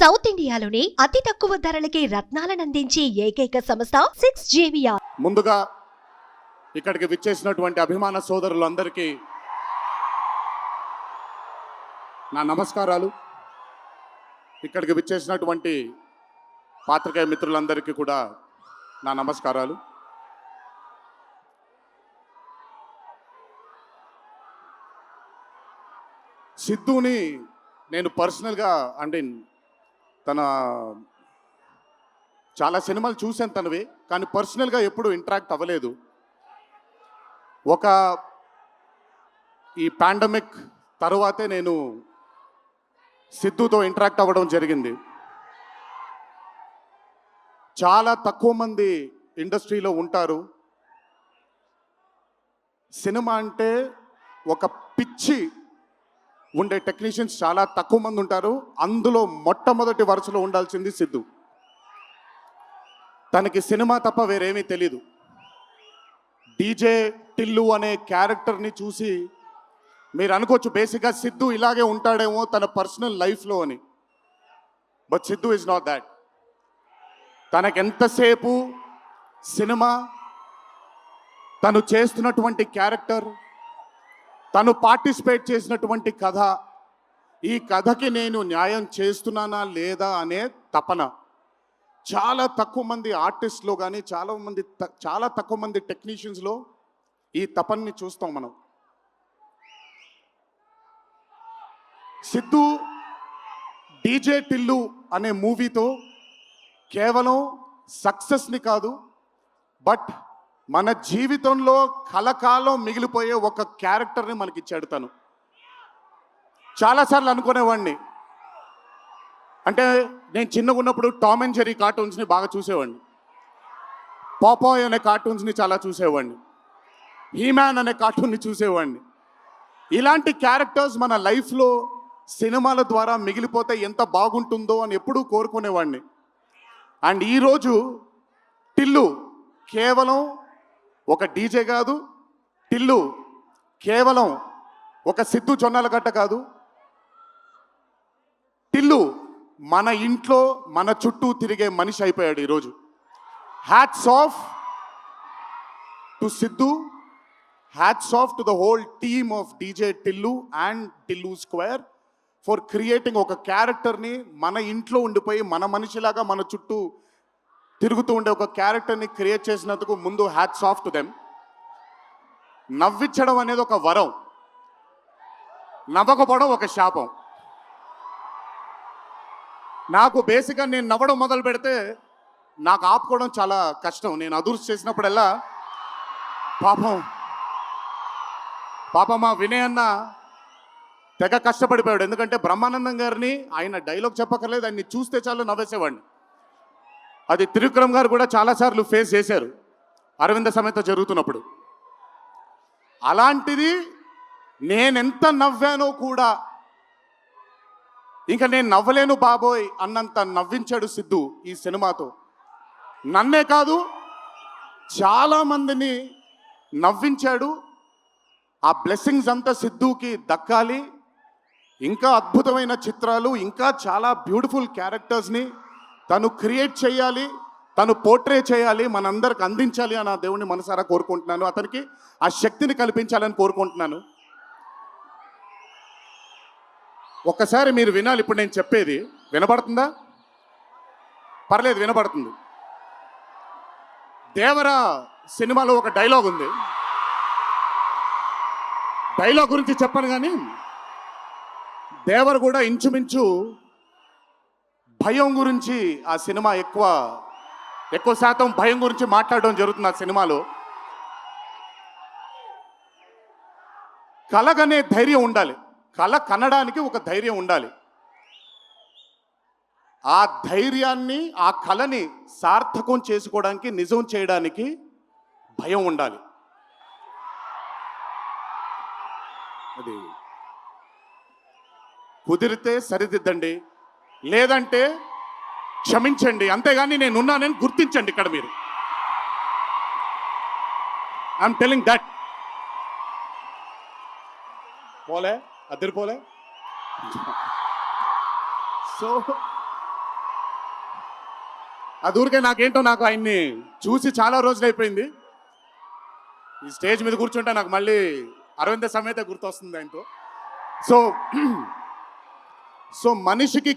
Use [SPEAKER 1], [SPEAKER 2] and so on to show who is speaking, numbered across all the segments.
[SPEAKER 1] South ఇండియాలోనే అతి తక్కువ ధరలకి రత్నాలనందించే ఏకైక సంస్థ 6JVR.
[SPEAKER 2] ముందుగా ఇక్కడికి విచ్చేసినటువంటి అభిమాన సోదరులందరికీ నా నమస్కారాలు. ఇక్కడికి విచ్చేసినటువంటి పాత్రికేయ మిత్రులందరికీ కూడా నా నమస్కారాలు. సిద్ధుని నేను పర్సనల్గా అంటే తన చాలా సినిమాలు చూశాను తనవి, కానీ పర్సనల్గా ఎప్పుడు ఇంటరాక్ట్ అవ్వలేదు. ఈ పాండమిక్ తరువాతే నేను సిద్ధుతో ఇంటరాక్ట్ అవ్వడం జరిగింది. చాలా తక్కువ మంది ఇండస్ట్రీలో ఉంటారు. సినిమా అంటే ఒక పిచ్చి ఉండే టెక్నీషియన్స్ చాలా తక్కువ మంది ఉంటారు. అందులో మొట్టమొదటి వరుసలో ఉండాల్సింది సిద్ధు. తనకి సినిమా తప్ప వేరేమీ తెలీదు. డీజే టిల్లు అనే క్యారెక్టర్ని చూసి మీరు అనుకోవచ్చు బేసిక్గా సిద్ధు ఇలాగే ఉంటాడేమో తన పర్సనల్ లైఫ్లో అని. But Siddhu is not that. తనకెంతసేపు సినిమా, తను చేస్తున్నటువంటి క్యారెక్టర్, తను పార్టిసిపేట్ చేసినటువంటి కథ, ఈ కథకి నేను న్యాయం చేస్తున్నానా లేదా అనే తపన. చాలా తక్కువ మంది ఆర్టిస్ట్లో కానీ చాలా తక్కువ మంది టెక్నీషియన్స్లో ఈ తపనని చూస్తాం మనం. సిద్ధు డీజే టిల్లు అనే మూవీతో కేవలం సక్సెస్ని కాదు, బట్ మన జీవితంలో కలకాలం మిగిలిపోయే ఒక క్యారెక్టర్ని మనకిచ్చాడు తను. చాలాసార్లు అనుకునేవాడిని, అంటే నేను చిన్నగా ఉన్నప్పుడు టామ్ అండ్ జెర్రీ కార్టూన్స్ని బాగా చూసేవాడిని, పాపాయ్ అనే కార్టూన్స్ని చాలా చూసేవాడిని, హీమ్యాన్ అనే కార్టూన్ని చూసేవాడిని. ఇలాంటి క్యారెక్టర్స్ మన లైఫ్లో సినిమాల ద్వారా మిగిలిపోతే ఎంత బాగుంటుందో అని ఎప్పుడూ కోరుకునేవాడిని. అండ్ ఈరోజు టిల్లు కేవలం ఒక డీజే కాదు, టిల్లు కేవలం ఒక సిద్ధు జొన్నలగడ్డ కాదు, టిల్లు మన ఇంట్లో మన చుట్టూ తిరిగే మనిషి అయిపోయాడు ఈరోజు. Hats off to Siddhu, hats off to the whole team of DJ Tillu and Tillu square for creating ఒక క్యారెక్టర్ని మన ఇంట్లో ఉండిపోయి మన మనిషిలాగా మన చుట్టూ తిరుగుతూ ఉండే ఒక క్యారెక్టర్ని క్రియేట్ చేసినందుకు ముందు హ్యాట్స్ ఆఫ్ టు దెమ్. నవ్వించడం అనేది ఒక వరం, నవ్వకపోవడం ఒక శాపం. నాకు బేసిక్గా నేను నవ్వడం మొదలు పెడితే నాకు ఆపుకోవడం చాలా కష్టం. నేను అదుర్స్ చేసినప్పుడల్లా పాపం మా వినయ్ అన్న తెగ కష్టపడిపోయాడు. ఎందుకంటే బ్రహ్మానందం గారిని ఆయన డైలాగ్ చెప్పక్కర్లేదు, ఆయన్ని చూస్తే చాలు నవ్వేసేవాడిని. అది త్రివిక్రమ్ గారు కూడా చాలాసార్లు ఫేస్ చేశారు అరవింద సమేత జరుగుతున్నప్పుడు. అలాంటిది నేనెంత నవ్వానో కూడా, ఇంకా నేను నవ్వలేను బాబోయ్ అన్నంత నవ్వించాడు సిద్ధు ఈ సినిమాతో. నన్నే కాదు చాలామందిని నవ్వించాడు. ఆ బ్లెస్సింగ్స్ అంతా సిద్ధుకి దక్కాలి. ఇంకా అద్భుతమైన చిత్రాలు, ఇంకా చాలా బ్యూటిఫుల్ క్యారెక్టర్స్ని తను క్రియేట్ చేయాలి, తను పోర్ట్రే చేయాలి, మనందరికి అందించాలి అని ఆ దేవుణ్ణి మనసారా కోరుకుంటున్నాను. అతనికి ఆ శక్తిని కల్పించాలని కోరుకుంటున్నాను. ఒక్కసారి మీరు వినాలి ఇప్పుడు నేను చెప్పేది. వినపడుతుందా? పర్లేదు, వినపడుతుంది. దేవరా సినిమాలో ఒక డైలాగ్ ఉంది. డైలాగ్ గురించి చెప్పను కానీ దేవర్ కూడా ఇంచుమించు భయం గురించి ఆ సినిమా ఎక్కువ శాతం భయం గురించి మాట్లాడడం జరుగుతుంది ఆ సినిమాలో. కలగనే ధైర్యం ఉండాలి, కళ కనడానికి ఒక ధైర్యం ఉండాలి. ఆ ధైర్యాన్ని, ఆ కళని సార్థకం చేసుకోవడానికి, నిజం చేయడానికి భయం ఉండాలి. అది కుదిరితే సరిదిద్దండి, లేదంటే క్షమించండి, అంతేగాని నేనున్నానని గుర్తించండి. ఇక్కడ మీరు ఐఎమ్ టెలింగ్ దట్. పోలే అద్దరిపోలే. సో అది ఊరికే నాకేంటో నాకు ఆయన్ని చూసి చాలా రోజులు అయిపోయింది. ఈ స్టేజ్ మీద కూర్చుంటే నాకు మళ్ళీ అరవింద సమేత గుర్తొస్తుంది ఆయనతో. సో సో మనిషికి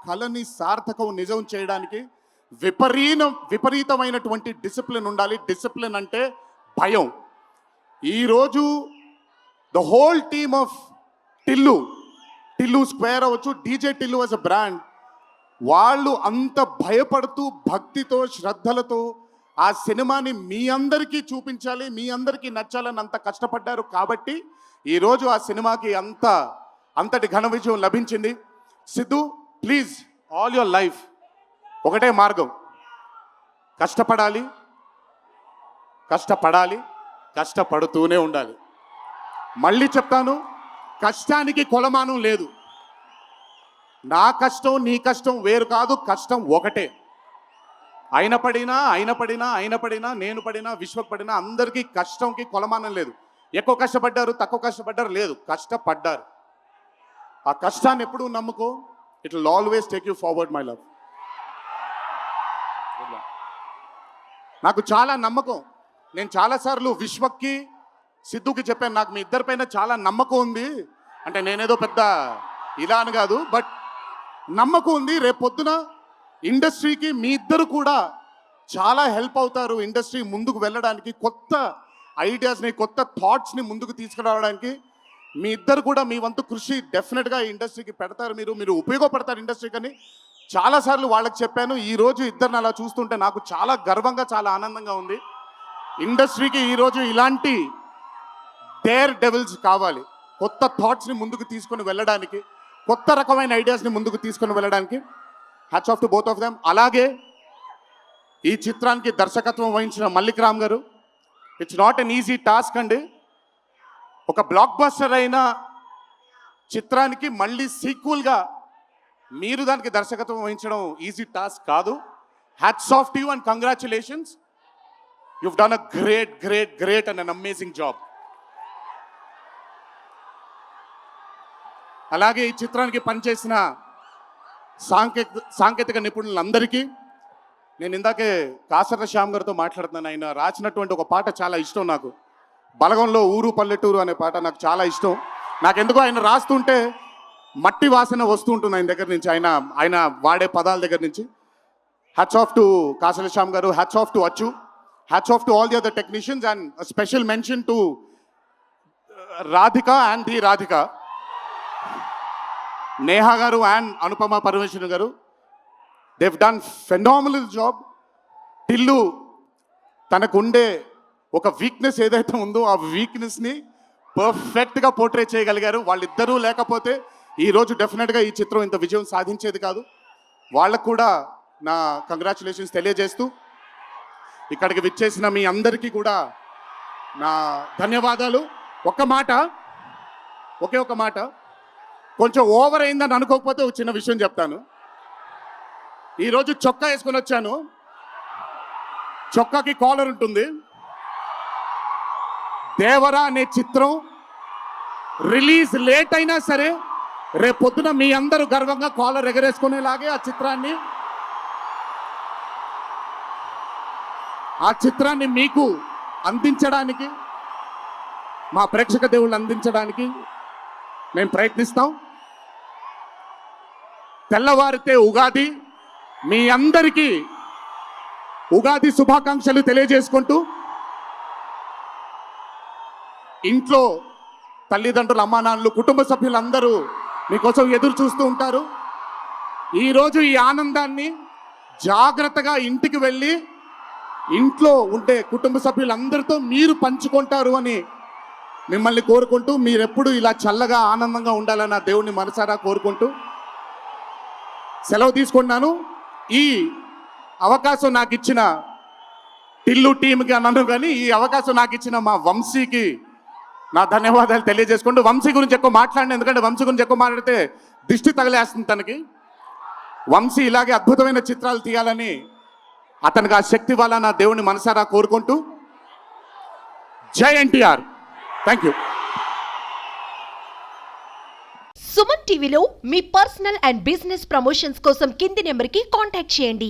[SPEAKER 2] కళని సార్థకం నిజం చేయడానికి విపరీతమైనటువంటి డిసిప్లిన్ ఉండాలి. డిసిప్లిన్ అంటే భయం. ఈరోజు the whole team of Tillu square అవ్వచ్చు, DJ Tillu as a brand, వాళ్ళు అంత భయపడుతూ భక్తితో శ్రద్ధలతో ఆ సినిమాని మీ అందరికీ చూపించాలి, మీ అందరికీ నచ్చాలని అంత కష్టపడ్డారు. కాబట్టి ఈరోజు ఆ సినిమాకి అంతటి ఘన విజయం లభించింది. Siddhu, please, all your life ఒకటే మార్గం, కష్టపడాలి, కష్టపడుతూనే ఉండాలి. మళ్ళీ చెప్తాను, కష్టానికి కొలమానం లేదు. నా కష్టం నీ కష్టం వేరు కాదు, కష్టం ఒకటే. ఆయన పడినా నేను పడినా విశ్వక్ పడినా అందరికీ కష్టంకి కొలమానం లేదు. ఎక్కువ కష్టపడ్డారు, తక్కువ కష్టపడ్డారు లేదు, కష్టపడ్డారు. ఆ కష్టాన్ని ఎప్పుడూ నమ్ముకో. It will always take you forward my love. నాకు చాలా నమ్మకం. నేను చాలాసార్లు విశ్వక్కి సిద్ధుకి చెప్పాను, నాకు మీ ఇద్దరిపైన చాలా నమ్మకం ఉంది. అంటే నేనేదో పెద్ద ఇలా అని కాదు, బట్ నమ్మకం ఉంది. రేపు పొద్దున ఇండస్ట్రీకి మీ ఇద్దరు కూడా చాలా హెల్ప్ అవుతారు. ఇండస్ట్రీ ముందుకు వెళ్ళడానికి, కొత్త ఐడియాస్ని, కొత్త థాట్స్ని ముందుకు తీసుకురావడానికి మీ ఇద్దరు కూడా మీ వంతు కృషి డెఫినెట్గా ఇండస్ట్రీకి పెడతారు. మీరు ఉపయోగపడతారు ఇండస్ట్రీకి అని చాలాసార్లు వాళ్ళకి చెప్పాను. ఈరోజు ఇద్దరిని అలా చూస్తుంటే నాకు చాలా గర్వంగా, చాలా ఆనందంగా ఉంది. ఇండస్ట్రీకి ఈరోజు ఇలాంటి డేర్ డెవిల్స్ కావాలి, కొత్త థాట్స్ని ముందుకు తీసుకొని వెళ్ళడానికి, కొత్త రకమైన ఐడియాస్ని ముందుకు తీసుకొని వెళ్ళడానికి. Hats off to both of them. అలాగే ఈ చిత్రానికి దర్శకత్వం వహించిన మల్లిక్ రామ్ గారు, it's not an easy task అండి. ఒక బ్లాక్ బస్టర్ అయిన చిత్రానికి మళ్ళీ సీక్వెల్గా మీరు దానికి దర్శకత్వం వహించడం ఈజీ టాస్క్ కాదు. Hats off to you and congratulations. You've done a great and an amazing job. అలాగే ఈ చిత్రానికి పనిచేసిన సాంకేతిక నిపుణులందరికీ, నేను ఇందాకే కాసర్ల శ్యామ్ గారితో మాట్లాడుతున్నాను. ఆయన రాసినటువంటి ఒక పాట చాలా ఇష్టం నాకు. బలగంలో ఊరు పల్లెటూరు అనే పాట నాకు చాలా ఇష్టం. నాకెందుకో ఆయన రాస్తుంటే మట్టి వాసన వస్తూ ఉంటుంది ఆయన దగ్గర నుంచి, ఆయన వాడే పదాల దగ్గర నుంచి. Hats off to Kasarla Shyam garu, hats off to Achu, hats off to all the other technicians, and special mention to Radhika and the Radhika, Neha garu and Anupama Parameswaran garu. They've done phenomenal job. Tillu తనకుండే ఒక వీక్నెస్ ఏదైతే ఉందో ఆ వీక్నెస్ని పర్ఫెక్ట్గా పోర్ట్రే చేయగలిగారు. వాళ్ళిద్దరూ లేకపోతే ఈరోజు డెఫినెట్గా ఈ చిత్రం ఇంత విజయం సాధించేది కాదు. వాళ్ళకు కూడా నా కంగ్రాచులేషన్స్ తెలియజేస్తూ, ఇక్కడికి విచ్చేసిన మీ అందరికీ కూడా నా ధన్యవాదాలు. ఒకే ఒక మాట, కొంచెం ఓవర్ అయిందని అనుకోకపోతే ఒక చిన్న విషయం చెప్తాను. ఈరోజు చొక్కా వేసుకొని వచ్చాను, చొక్కాకి కాలర్ ఉంటుంది. దేవరా అనే చిత్రం రిలీజ్ లేట్ అయినా సరే రేపు పొద్దున మీ అందరూ గర్వంగా కాలర్ ఎగరేసుకునేలాగే ఆ చిత్రాన్ని మీకు అందించడానికి, మా ప్రేక్షక దేవుళ్ళు అందించడానికి మేము ప్రయత్నిస్తాం. తెల్లవారితే ఉగాది, మీ అందరికీ ఉగాది శుభాకాంక్షలు తెలియజేసుకుంటూ, ఇంట్లో తల్లిదండ్రులు, అమ్మానాన్నలు, కుటుంబ సభ్యులందరూ మీకోసం ఎదురు చూస్తూ ఉంటారు. ఈరోజు ఈ ఆనందాన్ని జాగ్రత్తగా ఇంటికి వెళ్ళి ఇంట్లో ఉండే కుటుంబ సభ్యులందరితో మీరు పంచుకుంటారు అని మిమ్మల్ని కోరుకుంటూ, మీరెప్పుడు ఇలా చల్లగా ఆనందంగా ఉండాలని ఆ దేవుణ్ణి మనసారా కోరుకుంటూ సెలవు తీసుకున్నాను. ఈ అవకాశం నాకు ఇచ్చిన టిల్లు టీంకి అన్నాను, కానీ ఈ అవకాశం నాకు ఇచ్చిన మా వంశీకి నా ధన్యవాదాలు తెలియజేసుకుంటూ, వంశీ గురించి ఎక్కువ మాట్లాడిన, ఎందుకంటే వంశీ గురించి ఎక్కువ మాట్లాడితే దిష్టి తగిలేస్తుంది తనకి. వంశీ ఇలాగే అద్భుతమైన చిత్రాలు తీయాలని అతనికి ఆ శక్తి వల్ల నా దేవుణ్ణి మనసారా కోరుకుంటూ, జై ఎన్టీఆర్. Thank you.
[SPEAKER 1] సుమన్ టీవీలో మీ పర్సనల్ అండ్ బిజినెస్ ప్రమోషన్స్ కోసం కింది నెంబర్కి కాంటాక్ట్ చేయండి.